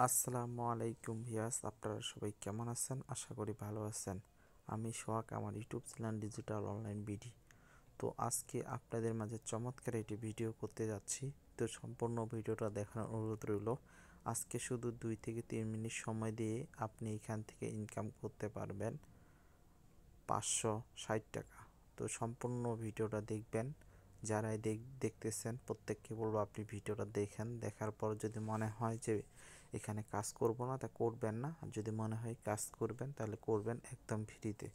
আসসালামু আলাইকুম ভিউয়ার্স, আপনারা সবাই কেমন আছেন? আশা করি ভালো আছেন। আমি সোহাগ, আমার YouTube channel digital online BD. তো আজকে আপনাদের মাঝে চমৎকার একটি ভিডিও করতে যাচ্ছি। তো সম্পূর্ণ ভিডিওটা দেখার অনুরোধ রইল। আজকে শুধু 2 থেকে 3 মিনিট সময় দিয়ে আপনি এখান থেকে ইনকাম করতে পারবেন 560 টাকা। তো সম্পূর্ণ ভিডিওটা দেখবেন। যারাই দেখতেছেন প্রত্যেককে বলবো আপনি ভিডিওটা দেখেন। দেখার পর যদি মনে হয় যে এখানে কাজ করব না, তা করবেন না। আর যদি মনে হয় কাজ করবেন তাহলে করবেন একদম ফ্রিতে।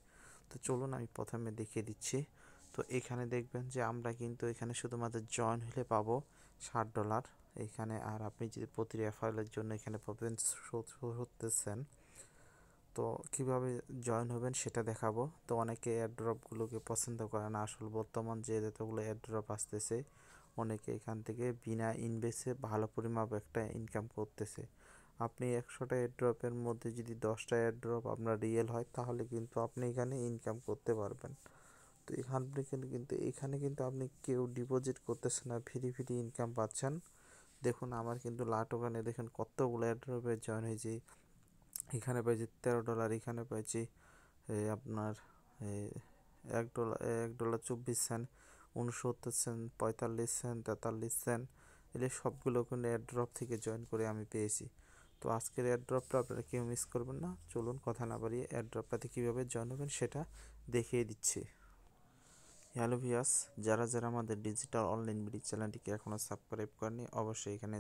তো চলুন আমি প্রথমে দেখিয়ে দিচ্ছি। তো এখানে দেখবেন যে আমরা কিন্তু এখানে শুধুমাত্র জয়েন হলে পাবো $60 এখানে। আর আপনি যদি প্রতি রেফারেলের জন্য এখানে পাবেন হতেছেন। তো কিভাবে জয়েন হবেন সেটা দেখাবো। তো অনেকে এয়ারড্রপগুলোকে পছন্দ করে না। আসলে বর্তমান যে যতগুলো এয়ারড্রপ আসতেছে, অনেকে এখান থেকে বিনা ইনভেস্টে ভালো পরিমাপ একটা ইনকাম করতেছে। আপনি 100টা এয়ারড্রপের মধ্যে যদি 10টা এয়ারড্রপ আপনার রিয়েল হয়, তাহলে কিন্তু আপনি এখানে ইনকাম করতে পারবেন। তো এখানে কিন্তু আপনি কেউ ডিপোজিট করতেছে না, ফ্রি ইনকাম পাচ্ছেন। দেখুন আমার কিন্তু লাট ওখানে দেখুন কতগুলো এয়ারড্রপে জয়েন হয়েছে। এখানে পাইছি $13, এখানে পাইছি আপনার $1 $24, 69 সেন্ট, 45 সেন্ট, 43 সেন্ট। এগুলো সবগুলো কিন্তু এয়ারড্রপ থেকে জয়েন করে আমি পেয়েছি। তো আজকের এয়ারড্রপটা আপনারা কেউ মিস করবেন না। চলুন কথা না বাড়িয়ে এয়ারড্রপটাতে কীভাবে জয়েন হবেন সেটা দেখিয়ে দিচ্ছি। হ্যালো ভিউয়ার্স, যারা আমাদের ডিজিটাল অনলাইন বিডি চ্যানেলটিকে এখনও সাবস্ক্রাইব করেনি, অবশ্যই এখানে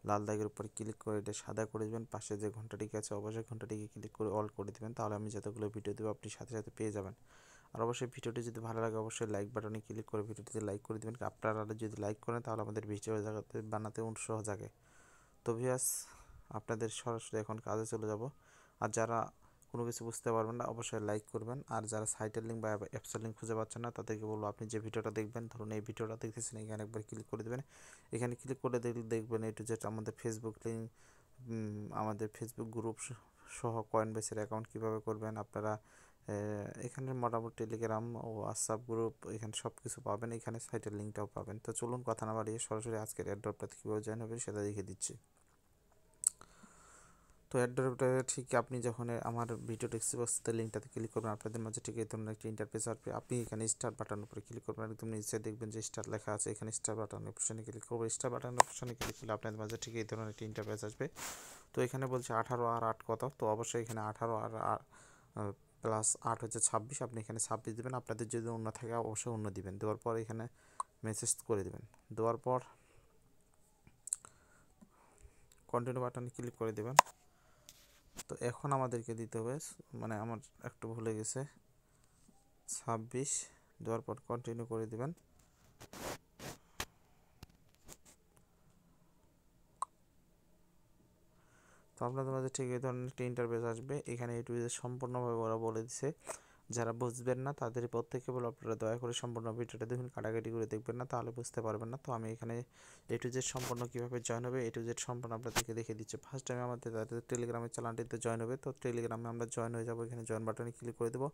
লাল দাগের উপর ক্লিক করে এটা সাদা করে দেবেন। পাশে যে ঘন্টাটিকে আছে অবশ্যই ঘন্টাটিকে ক্লিক করে অল করে দেবেন, তাহলে আমি যতগুলো ভিডিও দেবো আপনি সাথে সাথে পেয়ে যাবেন। আর অবশ্যই ভিডিওটি যদি ভালো লাগে অবশ্যই লাইক বাটনে ক্লিক করে ভিডিওটিতে লাইক করে দেবেন। আপনারা যদি লাইক করেন তাহলে আমাদের ভিডিও বানাতে উৎসাহ জাগে। তো ভিউয়ার্স, আপনাদের সরাসরি এখন কাজে চলে যাব। আর যারা কোনো কিছু বুঝতে পারবেন না অবশ্যই লাইক করবেন। আর যারা সাইটের লিঙ্ক বা অ্যাপসের লিঙ্ক খুঁজে পাচ্ছেন না, তাদেরকে বলবো আপনি যে ভিডিওটা দেখবেন, ধরুন এই ভিডিওটা দেখতেছেন, এখানে একবার ক্লিক করে দেবেন। এখানে ক্লিক করে দেখবেন যেটা আমাদের ফেসবুক লিঙ্ক, আমাদের ফেসবুক গ্রুপ সহ কয়েনবেসের অ্যাকাউন্ট কীভাবে করবেন আপনারা। এখানে মোটামুটি টেলিগ্রাম ও হোয়াটসঅ্যাপ গ্রুপ, এখানে সব কিছু পাবেন। এখানে সাইটের লিঙ্কটাও পাবেন। তো চলুন কথা না বাড়িয়ে সরাসরি আজকের এয়ারড্রপটাতে কীভাবে জয়েন হবে সেটা দেখিয়ে দিচ্ছি। তো এয়ারড্রপটা ঠিক আপনি যখন আমার ভিডিও ডেসক্রিপশনে লিঙ্কটাতে ক্লিক করবেন, আপনাদের মাঝে ঠিক এই ধরনের একটা ইন্টারফেস আসবে। আপনি এখানে স্টার বাটনের উপরে ক্লিক করবেন, একদম নিচে দেখবেন যে স্টার লেখা আছে। এখানে স্টার বাটনের অপশনে ক্লিক করবেন। স্টার বাটনের অপশনে ক্লিক করলে আপনাদের মাঝে ঠিক এই ধরনের একটা ইন্টারফেস আসবে। তো এখানে বলছে 18 আর 8 কত, তো অবশ্যই এখানে 18 আর প্লাস 8 হচ্ছে 26। আপনি এখানে 26 দেবেন। আপনাদের যদি অন্য থাকে অবশ্যই অন্য দিবেন। দেওয়ার পর এখানে মেসেজ করে দেবেন। দেওয়ার পর কন্টিনিউ বাটনে ক্লিক করে দেবেন। তো এখন আমাদেরকে দিতে হবে, মানে আমার একটু ভুলে গেছে, 26 দেওয়ার পর কন্টিনিউ করে দিবেন। তো আপনাদের মাঝে ঠিক এই ধরনের একটা ইন্টারফেস আসবে। এখানে এ টু জেড সম্পূর্ণভাবে ওরা বলে দিছে। যারা বুঝবেন না তাদের প্রত্যেককে বলে আপনারা দয়া করে সম্পূর্ণ ভিডিওটা দেখুন, কাটাকাটি করে দেখবেন না, তাহলে বুঝতে পারবেন না। তো আমি এখানে এ টু জেড সম্পূর্ণ কীভাবে জয়েন হবে এ টু জেড সম্পূর্ণ আপনাদেরকে দেখে দিচ্ছি। ফার্স্ট টাইম আমাদের তাদের টেলিগ্রামের চ্যানেলটিতে জয়েন হবে। তো টেলিগ্রামে আমরা জয়েন হয়ে যাবো। এখানে জয়েন বাটনে ক্লিক করে দেবো।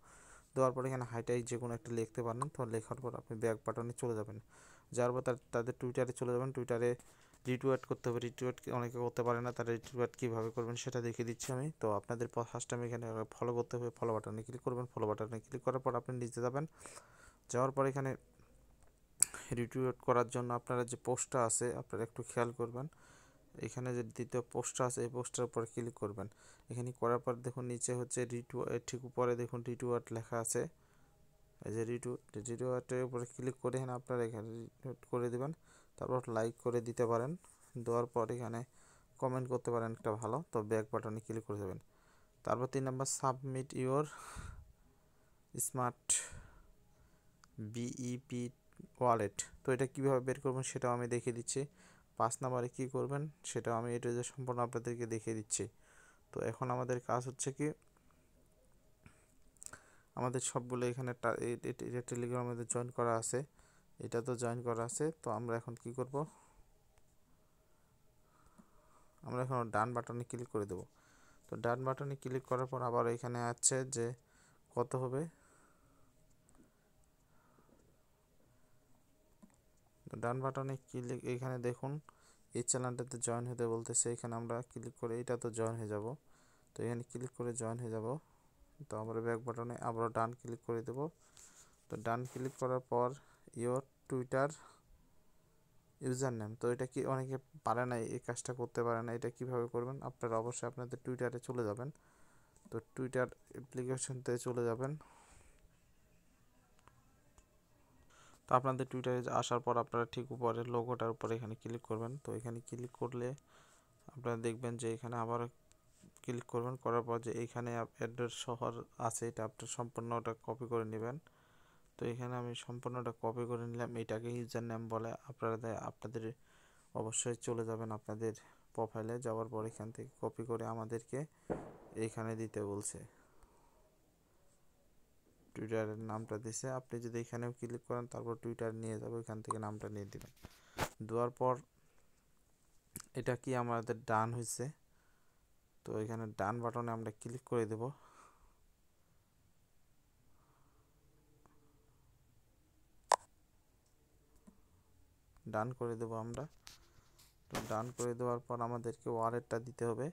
দেওয়ার পর এখানে হাইটাই যে কোনো একটা লিখতে পারেন। তো লেখার পর আপনি ব্যাক বাটনে চলে যাবেন। যাওয়ার পর তাদের টুইটারে চলে যাবেন। টুইটারে রিটুইট করতে হবে। রিটুইট অনেকে করতে পারে না, তারা রিটুইট কীভাবে করবেন সেটা দেখিয়ে দিচ্ছি আমি। তো আপনাদের ফার্স্ট টাইম এখানে ফলো করতে হবে। ফলো বাটনে ক্লিক করবেন। ফলো বাটনে ক্লিক করার পর আপনি নিচে যাবেন। যাওয়ার পর এখানে রিটুইট করার জন্য আপনারা যে পোস্টটা আছে আপনারা একটু খেয়াল করবেন। এখানে যে দ্বিতীয় পোস্টটা আছে এই পোস্টের উপর ক্লিক করবেন। এখানে করার পর দেখুন নিচে হচ্ছে রিটুইট, ঠিক উপরে দেখুন রিটুইট লেখা আছে। এই যে রিটুইটের উপরে ক্লিক করে এখানে আপনারা এখানে রিটুইট করে দেবেন। তারপর লাইক করে দিতে পারেন। দেওয়ার পর এখানে কমেন্ট করতে পারেন একটা ভালো। তো ব্যাক বাটনে ক্লিক করে দেবেন। তারপর 3 number submit your smart BEP wallet. তো এটা কীভাবে বের করবেন সেটাও আমি দেখিয়ে দিচ্ছি। 5 নম্বরে কী করবেন সেটাও আমি এটা যে সম্পূর্ণ আপনাদেরকে দেখিয়ে দিচ্ছি। তো এখন আমাদের কাজ হচ্ছে কি, আমাদের সবগুলো এখানে টেলিগ্রামে জয়েন করা আছে, এটা তো জয়েন করা আছে। তো আমরা এখন কি করব, আমরা এখন ডান বাটনে ক্লিক করে দেব। তো ডান বাটনে ক্লিক করার পর আবার এখানে আছে যে কত হবে। তো ডান বাটনে ক্লিক, এখানে দেখুন এই চ্যানেলটাতে জয়েন হতে বলতেছে, এখানে আমরা ক্লিক করে এটা তো জয়েন হয়ে যাব। তো এখানে ক্লিক করে জয়েন হয়ে যাব। তো আমরা ব্যাক বাটনে আবার ডান ক্লিক করে দেব। তো ডান ক্লিক করার পর ইওর টুইটার ইউজার নেম, তো এটা কি অনেকে পারে না, এই কাজটা করতে পারে না। এটা কিভাবে করবেন, আপনারা অবশ্যই আপনাদের টুইটারে চলে যাবেন। তো টুইটার অ্যাপ্লিকেশনতে চলে যাবেন। তো আপনাদের টুইটারে আসার পর আপনারা ঠিক উপরে লোগোটার উপরে এখানে ক্লিক করবেন। তো এখানে ক্লিক করলে আপনারা দেখবেন যে এখানে আবার ক্লিক করবেন, করার পর যে এইখানে অ্যাড্রেস শহর আছে, এটা আপনার সম্পূর্ণটা কপি করে নেবেন। তো এখানে আমি সম্পূর্ণটা কপি করে নিলাম, এটাকে ইউজার নেম বলে। আপনাদের অবশ্যই চলে যাবেন আপনাদের প্রোফাইলে, যাওয়ার পর এখান থেকে কপি করে আমাদেরকে এইখানে দিতে বলছে। টুইটারের নামটা দিছে, আপনি যদি এখানেও ক্লিক করেন তারপর টুইটার নিয়ে যাবো, এখান থেকে নামটা নিয়ে দিবেন। দেওয়ার পর এটা কি আমাদের ডান হয়েছে। তো এখানে ডান বাটনে আমরা ক্লিক করে দেব। ডান করে দেব আমরা। তো ডান করে দেওয়ার পর আমাদেরকে ওয়ালেটটা দিতে হবে।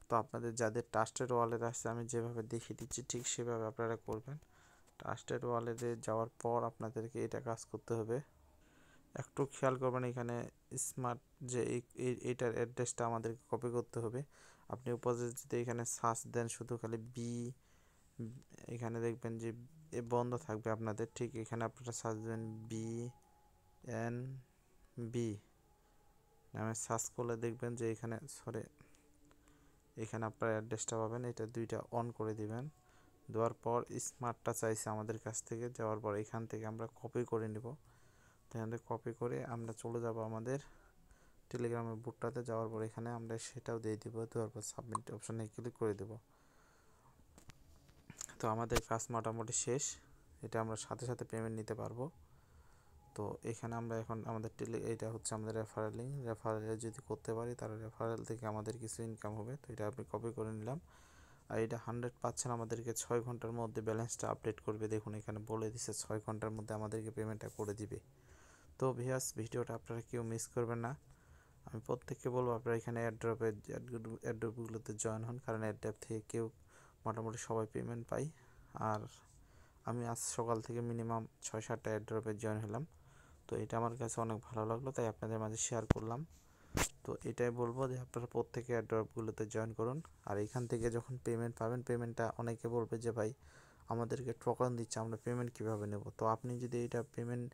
তো আপনাদের যাদের ট্রাস্টেড ওয়ালেট আছে, আমি যেভাবে দেখিয়ে দিচ্ছি ঠিক সেভাবে আপনারা করবেন। ট্রাস্টেড ওয়ালেটে যাওয়ার পর আপনাদেরকে এটা কাজ করতে হবে। একটু খেয়াল করবেন, এখানে স্মার্ট যে এইটার অ্যাড্রেসটা আমাদেরকে কপি করতে হবে। আপনি উপরে যদি এখানে সার্চ দেন শুধু খালি বি, এখানে দেখবেন যে বন্ধ থাকবে আপনাদের, ঠিক এখানে আপনারা সার্চ দেবেন BNB নামে সার্চ করলে দেখবেন যে এখানে এখানে আপনার অ্যাড্রেসটা পাবেন। এটা দুইটা অন করে দিবেন। দেওয়ার পর স্মার্টটা চাইছে আমাদের কাছ থেকে, যাওয়ার পর এখান থেকে আমরা কপি করে নিব। তো এখান থেকে কপি করে আমরা চলে যাব আমাদের টেলিগ্রামের বুটটাতে, যাওয়ার পর এখানে আমরা সেটাও দিয়ে দিব। দেওয়ার পর সাবমিট অপশানে ক্লিক করে দেব। তো আমাদের কাজ মোটামুটি শেষ, এটা আমরা সাথে সাথে পেমেন্ট নিতে পারবো। তো এখানে আমরা এখন আমাদের এইটা হচ্ছে আমাদের রেফারেল লিঙ্ক, রেফারেলে যদি করতে পারি তাহলে রেফারেল থেকে আমাদের কিছু ইনকাম হবে। তো এটা আমি কপি করে নিলাম। আর এটা 100% আমাদেরকে 6 ঘন্টার মধ্যে ব্যালেন্সটা আপডেট করবে। দেখুন এখানে বলে দিছে 6 ঘন্টার মধ্যে আমাদেরকে পেমেন্টটা করে দিবে। তো ভিউয়ার্স, ভিডিওটা আপনারা কেউ মিস করবেন না। আমি প্রত্যেককে বলবো আপনারা এখানে অ্যাড্রপগুলোতে জয়েন হন, কারণ অ্যাড্রপ থেকে কেউ মোটামুটি সবাই পেমেন্ট পাই। আর আমি আজ সকাল থেকে মিনিমাম 6-7টা অ্যাড্রপে জয়েন হলাম। তো এটা আমার কাছে অনেক ভালো লাগলো, তাই আপনাদের মাঝে শেয়ার করলাম। তো এটাই বলবো যে আপনারা প্রত্যেকে অ্যাড্রপগুলোতে জয়েন করুন। আর এখান থেকে যখন পেমেন্ট পাবেন, পেমেন্টটা অনেকে বলবে যে ভাই আমাদেরকে টোকন দিচ্ছে, আমরা পেমেন্ট কীভাবে নেব। তো আপনি যদি এটা পেমেন্ট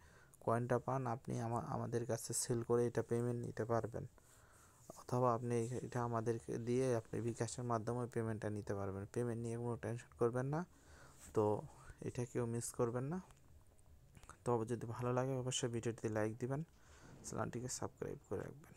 কয়েনটা পান, আপনি আমাদের কাছে সেল করে এটা পেমেন্ট নিতে পারবেন, অথবা আপনি এটা আমাদেরকে দিয়ে আপনি বিকাশের মাধ্যমে পেমেন্টটা নিতে পারবেন। পেমেন্ট নিয়ে কোনো টেনশন করবেন না। তো এটা কেউ মিস করবেন না। তবে যদি ভালো লাগে অবশ্যই ভিডিওটিতে লাইক দিবেন, চ্যানেলটিকে সাবস্ক্রাইব করে রাখবেন।